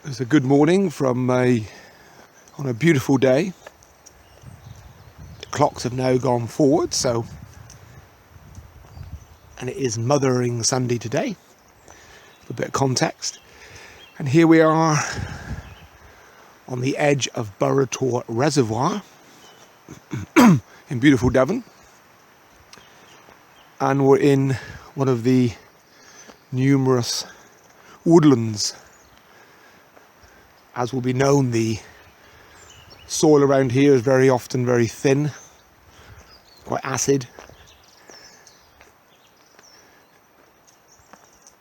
It's a good morning on a beautiful day. The clocks have now gone forward, and it is Mothering Sunday today, for a bit of context. And here we are on the edge of Burrator Reservoir in beautiful Devon, and we're in one of the numerous woodlands. As will be known, the soil around here is very often very thin, quite acid.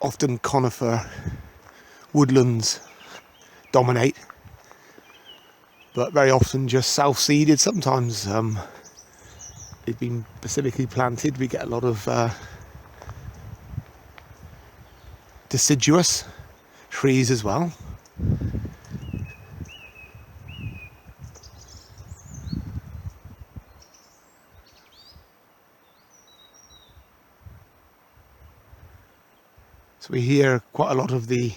Often conifer woodlands dominate, but very often just self-seeded. Sometimes they've been specifically planted. We get a lot of deciduous trees as well. So we hear quite a lot of the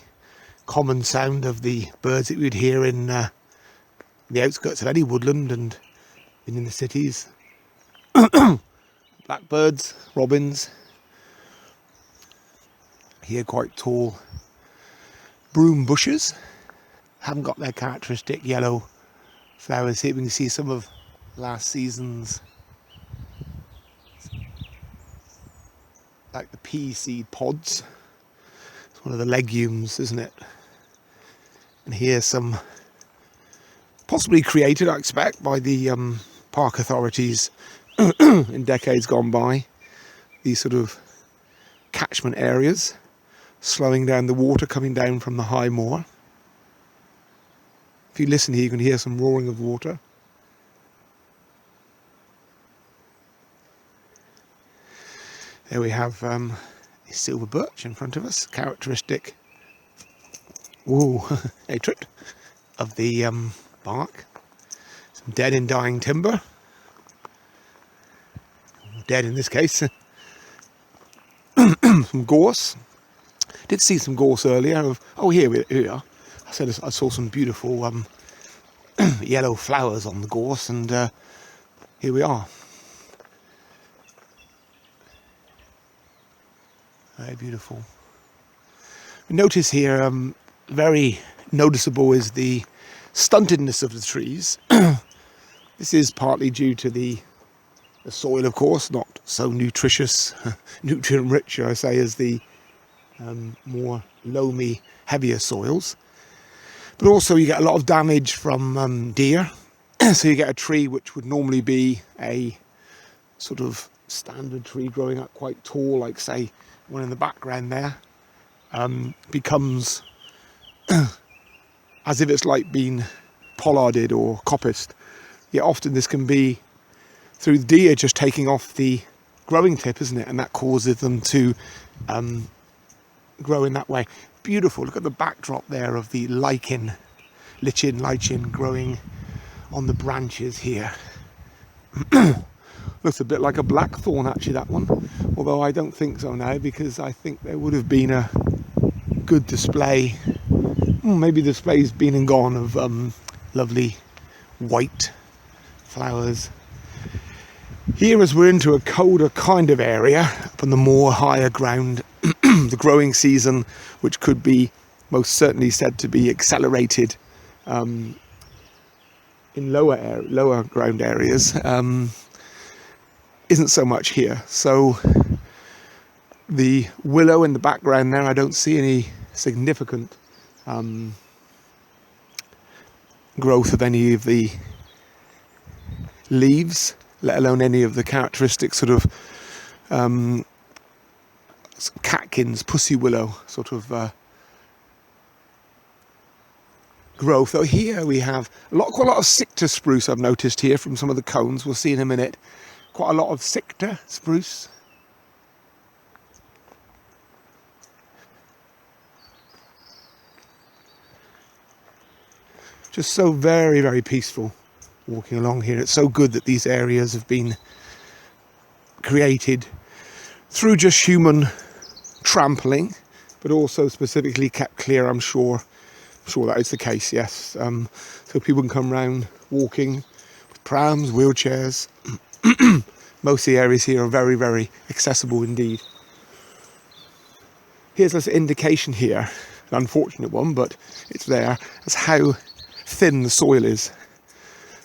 common sound of the birds that we'd hear in the outskirts of any woodland and in the cities. Blackbirds, robins. Here quite tall broom bushes. Haven't got their characteristic yellow flowers here. We can see some of last season's, like the pea seed pods. One of the legumes, isn't it? And here's some possibly created, I expect, by the park authorities in decades gone by. These sort of catchment areas, slowing down the water coming down from the high moor. If you listen here, you can hear some roaring of water. There we have a silver birch in front of us, characteristic hatred of the bark. Some dead and dying timber, dead in this case. Some gorse. Did see some gorse earlier. Here we are. I said I saw some beautiful yellow flowers on the gorse, and here we are. Very beautiful. We notice here, very noticeable is the stuntedness of the trees. This is partly due to the soil, of course, not so nutritious, nutrient rich, shall I say, as the more loamy, heavier soils. But also you get a lot of damage from deer. So you get a tree which would normally be a sort of standard tree growing up quite tall, like say one in the background there, becomes as if it's like being pollarded or coppiced. Yet often this can be through the deer just taking off the growing tip, isn't it? And that causes them to grow in that way. Beautiful. Look at the backdrop there of the lichen growing on the branches here. Looks a bit like a blackthorn, actually, that one. Although I don't think so now, because I think there would have been a good display. Maybe the display's been and gone of lovely white flowers. Here, as we're into a colder kind of area, up on the more higher ground, the growing season, which could be most certainly said to be accelerated in lower ground areas, isn't so much here. So the willow in the background there, I don't see any significant growth of any of the leaves, let alone any of the characteristic sort of catkins, pussy willow sort of growth. Though here we have quite a lot of Sicta spruce, I've noticed here from some of the cones. We'll see in a minute. Quite a lot of Sicta spruce. Just so very, very peaceful walking along here. It's so good that these areas have been created through just human trampling, but also specifically kept clear, I'm sure, sure that is the case, yes. So people can come round walking with prams, wheelchairs. Most of the areas here are very, very accessible indeed. Here's an indication here, an unfortunate one, but it's there, as how thin the soil is.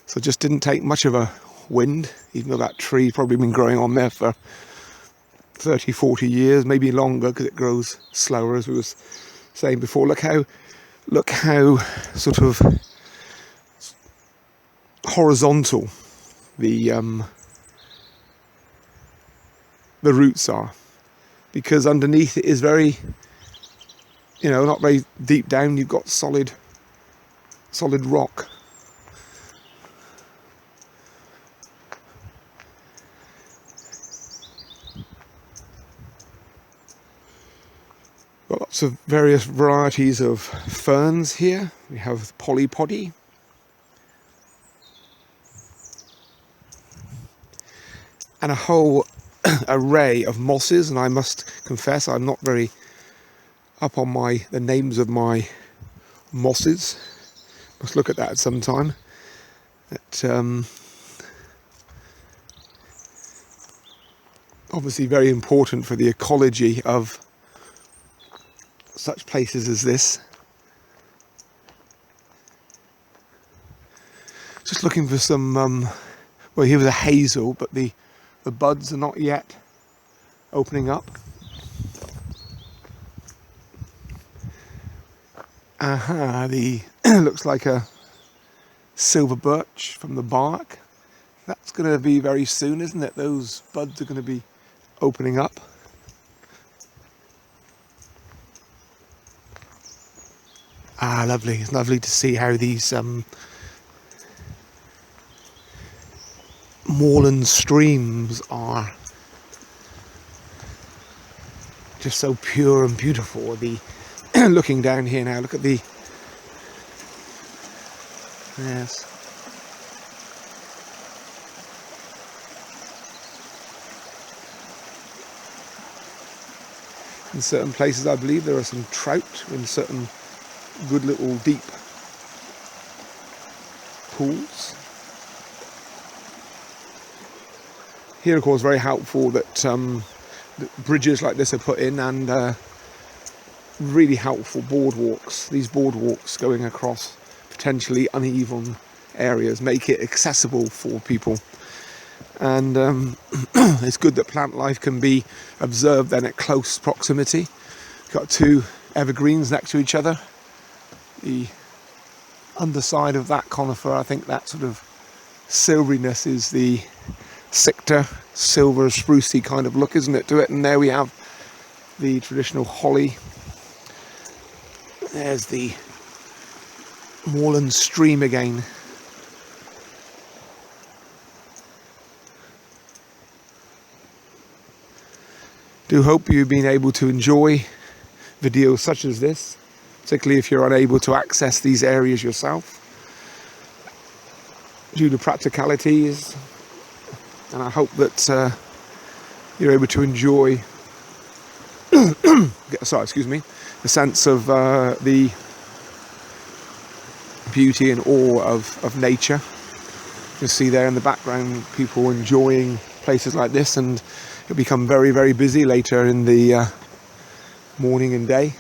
So it just didn't take much of a wind, even though that tree probably been growing on there for 30, 40 years, maybe longer, because it grows slower, as we were saying before. Look how sort of horizontal the roots are, because underneath it is very, not very deep down. You've got solid rock. Got lots of various varieties of ferns here. We have polypody. And a whole array of mosses, and I must confess I'm not very up on the names of my mosses. Must look at that at some time. Obviously very important for the ecology of such places as this. Just looking for some, well, here was a hazel, but the buds are not yet opening up. Looks like a silver birch from the bark. That's going to be very soon, isn't it? Those buds are going to be opening up. Lovely. It's lovely to see how these moorland streams are just so pure and beautiful. Looking down here now, look at yes. In certain places, I believe there are some trout in certain good little deep pools. Here, of course, very helpful that bridges like this are put in, and really helpful boardwalks. These boardwalks going across potentially uneven areas make it accessible for people. And it's good that plant life can be observed then at close proximity. Got two evergreens next to each other. The underside of that conifer, I think that sort of silveriness is the Sicta, silver sprucey kind of look, isn't it, to it? And there we have the traditional holly. There's the moorland stream again. Do hope you've been able to enjoy videos such as this, particularly if you're unable to access these areas yourself due to practicalities. And I hope that you're able to enjoy the sense of the beauty and awe of nature. You see there in the background people enjoying places like this, and it'll become very, very busy later in the morning and day.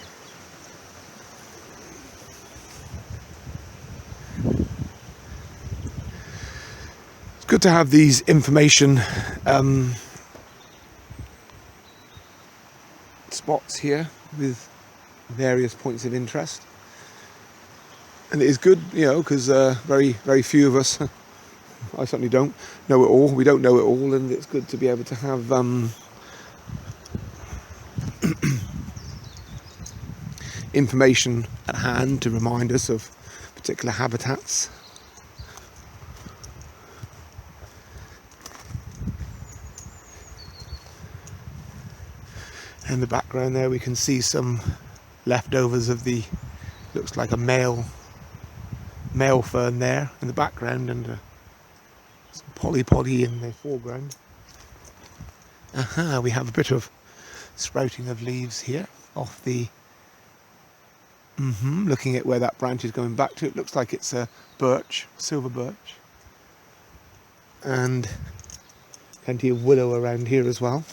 It's good to have these information spots here with various points of interest. And it is good, because very, very few of us, I certainly don't know it all. We don't know it all, and it's good to be able to have information at hand to remind us of particular habitats. In the background there we can see some leftovers of looks like a male fern there in the background, and some polypody in the foreground. We have a bit of sprouting of leaves here off the Looking at where that branch is going back to, it looks like it's a birch, silver birch. And plenty of willow around here as well.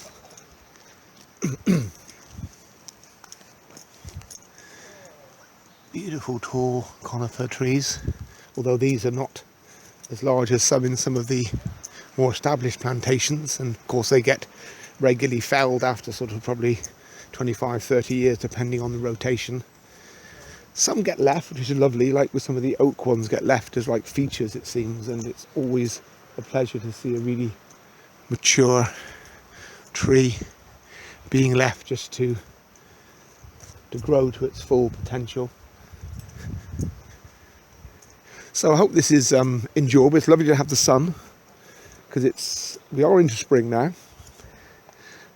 Beautiful tall conifer trees, although these are not as large as some in some of the more established plantations, and of course they get regularly felled after sort of probably 25-30 years depending on the rotation. Some get left, which is lovely, like with some of the oak ones get left as like features, it seems, and it's always a pleasure to see a really mature tree being left just to grow to its full potential. So I hope this is enjoyable. It's lovely to have the sun, because we are into spring now.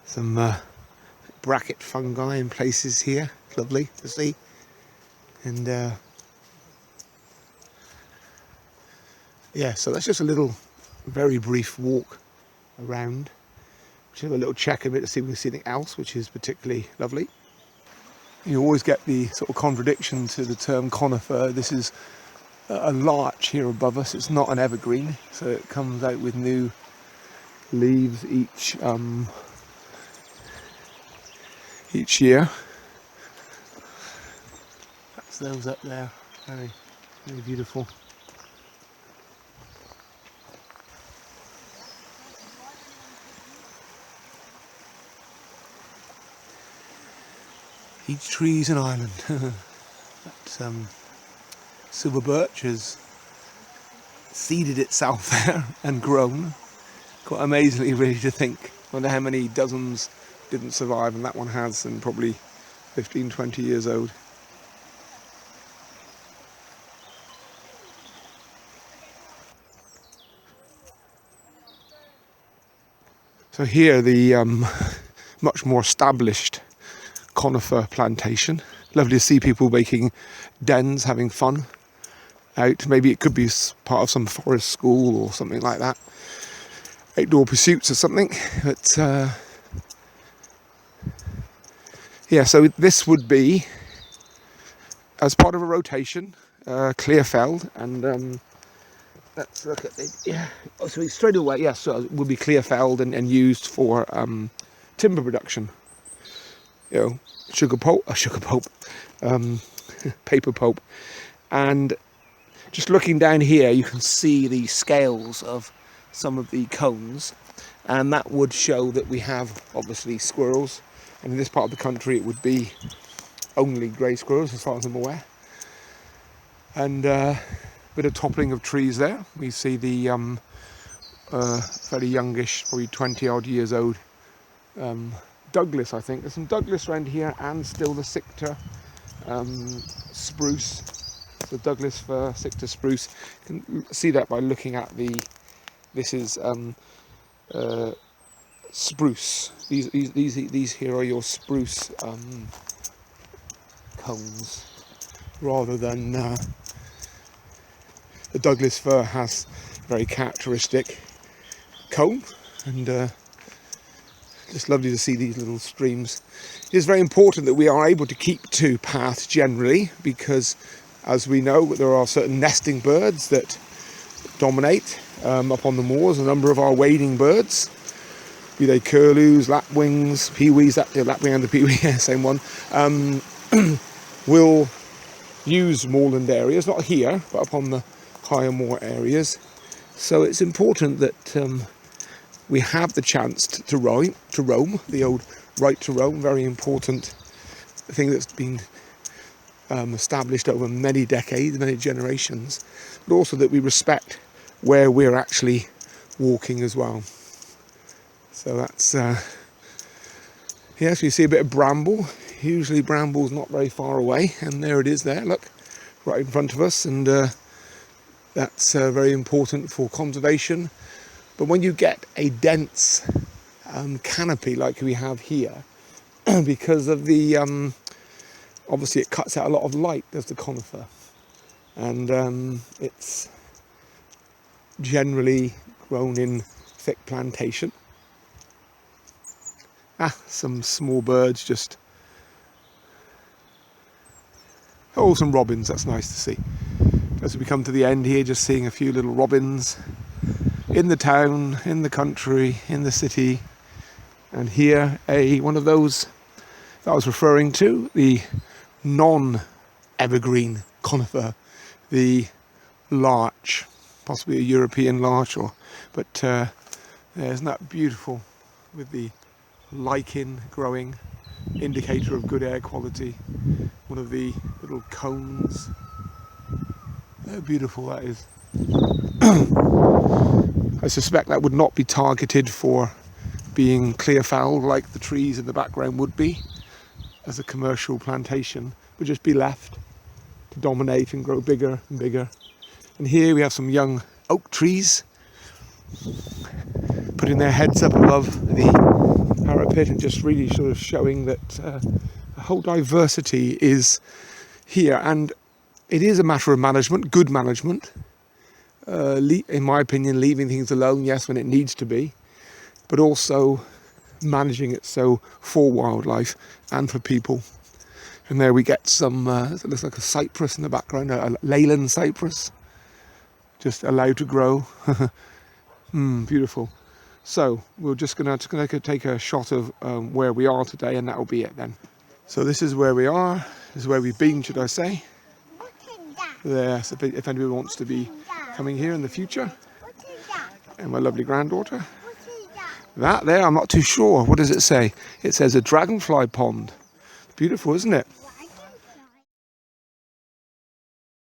Some bracket fungi in places here. It's lovely to see. And yeah, so that's just a little, very brief walk around. Just have a little check of it to see if we can see anything else, which is particularly lovely. You always get the sort of contradiction to the term conifer. This is a larch here above us. It's not an evergreen, so it comes out with new leaves each year. That's those up there. Very, very beautiful. Each tree is an island. That silver birch has seeded itself there and grown. Quite amazingly, really, to think. I wonder how many dozens didn't survive, and that one has, and probably 15-20 years old. So here, the much more established conifer plantation. Lovely to see people making dens, having fun out. Maybe it could be part of some forest school or something like that. Outdoor pursuits or something. But yeah, so this would be, as part of a rotation, clear felled, and let's look at it. Yeah, so straight away, yes, so it would be clear felled and used for timber production. You know, paper pulp. And just looking down here, you can see the scales of some of the cones, and that would show that we have obviously squirrels, and in this part of the country it would be only grey squirrels as far as I'm aware. And bit of toppling of trees there. We see the fairly youngish, probably 20 odd years old Douglas, I think. There's some Douglas around here, and still the Sicta spruce. So Douglas fir, Sicta spruce. You can see that by looking at this is spruce. These here are your spruce cones, rather than the Douglas fir has very characteristic cone, and just lovely to see these little streams. It is very important that we are able to keep to paths generally, because as we know, there are certain nesting birds that dominate up on the moors. A number of our wading birds, be they curlews, lapwings, peewees, the lapwing and the peewee, same one, will use moorland areas, not here, but up on the higher moor areas. So it's important that we have the chance to roam, the old right to roam, very important thing that's been established over many decades, many generations, but also that we respect where we're actually walking as well. So that's, yes, we see a bit of bramble. Usually bramble's not very far away, and there it is there, look, right in front of us, and that's very important for conservation. But when you get a dense canopy like we have here, because of the, obviously it cuts out a lot of light, there's the conifer, and it's generally grown in thick plantation. Some small birds just Oh, some robins, that's nice to see. As we come to the end here, just seeing a few little robins in the town, in the country, in the city. And here, one of those that I was referring to, the non-evergreen conifer, the larch, possibly a European larch, but isn't that beautiful with the lichen growing, indicator of good air quality. One of the little cones. How beautiful that is. I suspect that would not be targeted for being clear fouled like the trees in the background would be, as a commercial plantation, would just be left to dominate and grow bigger and bigger. And here we have some young oak trees putting their heads up above the parapet and just really sort of showing that the whole diversity is here. And it is a matter of management, good management. In my opinion, leaving things alone, yes, when it needs to be, but also managing it so for wildlife and for people. And there we get some, it looks like a cypress in the background, a leyland cypress, just allowed to grow. Beautiful. So we're just going to take a shot of where we are today, and that will be it then. So this is where we are. This is where we've been, should I say. There, so if anybody wants to be coming here in the future. And my lovely granddaughter. That there, I'm not too sure. What does it say? It says a dragonfly pond. Beautiful, isn't it?